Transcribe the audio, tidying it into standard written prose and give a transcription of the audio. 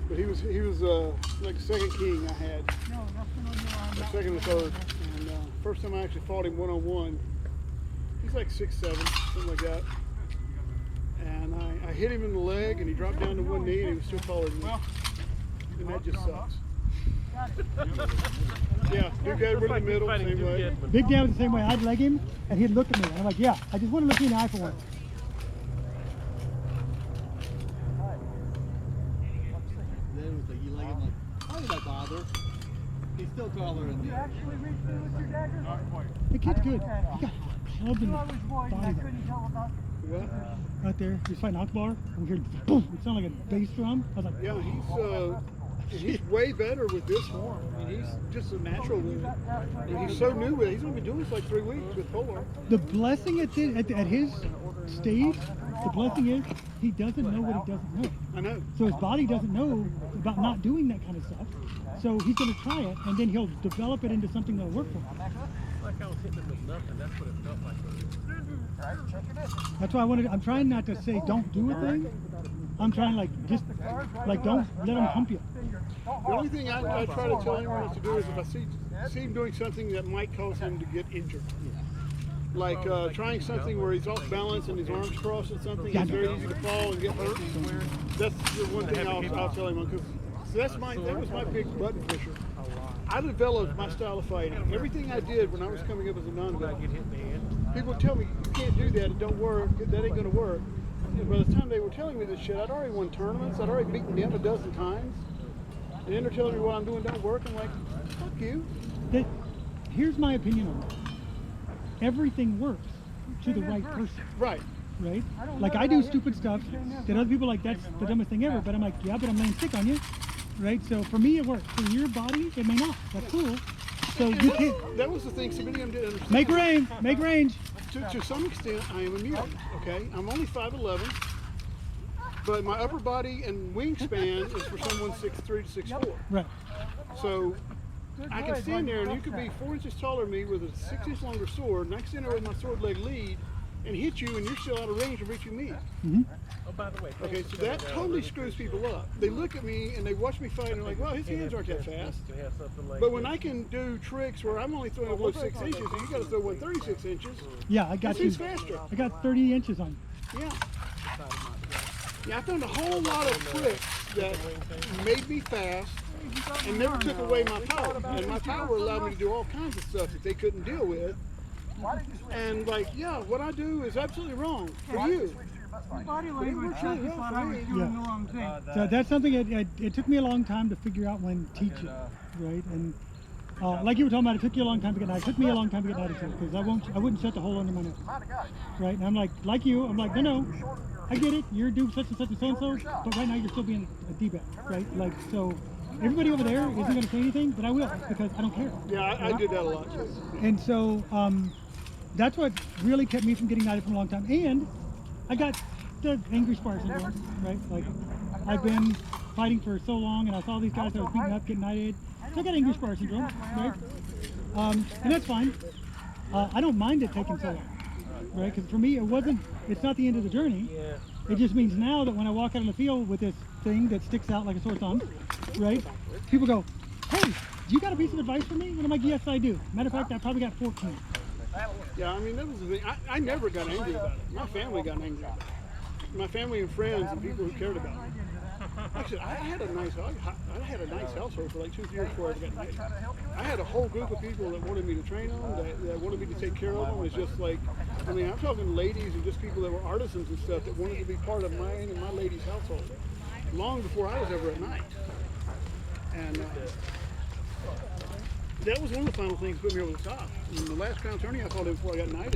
But he was like the second king I had, or second or third. And first time I actually fought him one-on-one, he's like 6'7", something like that. And I hit him in the leg, and he dropped down to one knee, and he was still taller than me. And that just sucks. Yeah, Big Dad was in the middle, same way. Big Dad was the same way. I'd leg him, and he'd look at me. And I'm like, yeah, I just want to look you in the eye for once. Then it was like, you leg him like, why did I bother? He's still taller than you. The kid's good. He got clubbed in the body there. What? Right there, he's fighting Akbar, and we hear boom. It sounded like a bass drum. I was like, Yeah, he's way better with this form. I mean, he's just a natural with it. And he's so new with it. He's only been doing this like 3 weeks with Polar. the blessing at his stage, the blessing is he doesn't know what he doesn't know. I know. So his body doesn't know about not doing that kind of stuff. So he's going to try it, and then he'll develop it into something that'll work for him. Like I was hitting him with nothing. That's what it felt like. That's why I'm trying not to say don't do a thing. I'm trying don't let him hump you. The only thing I try to tell anyone else to do is if I see him doing something that might cause him to get injured. Like trying something where he's off balance and his arms crossed or something, it's very easy to fall and get hurt. That's the one thing I'll tell him, because that was my big button pusher. I developed my style of fighting. Everything I did when I was coming up as a non-belt, people would tell me, you can't do that, it don't work, that ain't gonna work. And by the time they were telling me this shit, I'd already won tournaments, I'd already beaten them a dozen times. And then they're telling me what I'm doing don't work. I'm like, fuck you. Here's my opinion on that. Everything works to the right person. Right. Right? Like I do stupid stuff that other people are like, that's the dumbest thing ever, but I'm like, yeah, but I'm laying stick on you. Right? So for me it works. For your body, it may not. That's cool. So you can't. That was the thing so many of them didn't understand. Make range. To some extent, I am a mutant, okay? I'm only 5'11", but my upper body and wingspan is for someone 6'3" to 6'4". Right. So I can stand there and you could be 4 inches taller than me with a 6 inch longer sword, and I can stand there with my sword leg lead and hit you, and you're still out of range of reaching me. Mm-hmm. Oh, by the way. Okay, so that totally screws people up. They look at me and they watch me fight and they're like, well, his hands aren't that fast. But when I can do tricks where I'm only throwing below 6 inches and you got to throw 136 inches, yeah, I got you. He's faster. I got 30 inches on you. Yeah. Yeah, I've done a whole lot of tricks that made me fast and never took away my power. And my power allowed me to do all kinds of stuff that they couldn't deal with. And like, yeah, what I do is absolutely wrong for you. Body language said you thought I was doing the wrong thing. So that's something it took me a long time to figure out when teaching, right? And like you were talking about, it took you a long time to get knife. It took me a long time to get knife because I wouldn't shut the hole under my nose, right? And I'm like you, I'm like, no, I get it. You're doing such and such and so and so, but right now you're still being a D-bag, right? Like so. Everybody over there isn't going to say anything, but I will because I don't care. Yeah, I did that a lot too. And so that's what really kept me from getting knighted for a long time. And I got the angry spar syndrome, right? Like I've been fighting for so long, and I saw these guys that was beating up, getting knighted. So I got angry spar syndrome, right? And that's fine. I don't mind it taking so long, right? Because for me, it's not the end of the journey. It just means now that when I walk out in the field with this thing that sticks out like a sore thumb, right? People go, hey, do you got a piece of advice for me? And I'm like, yes, I do. Matter of fact, I probably got 14. Yeah, I mean, that was the thing. I never got angry about it. My family got angry about it. My family and friends and people who cared about me. Actually, I had a nice household for like 2 years before I got married. I had a whole group of people that wanted me to train them, that wanted me to take care of them. It's just like, I mean, I'm talking ladies and just people that were artisans and stuff that wanted to be part of mine and my lady's household long before I was ever at night. And that was one of the final things that put me over the top. And the last crown tourney I fought in before I got knighted.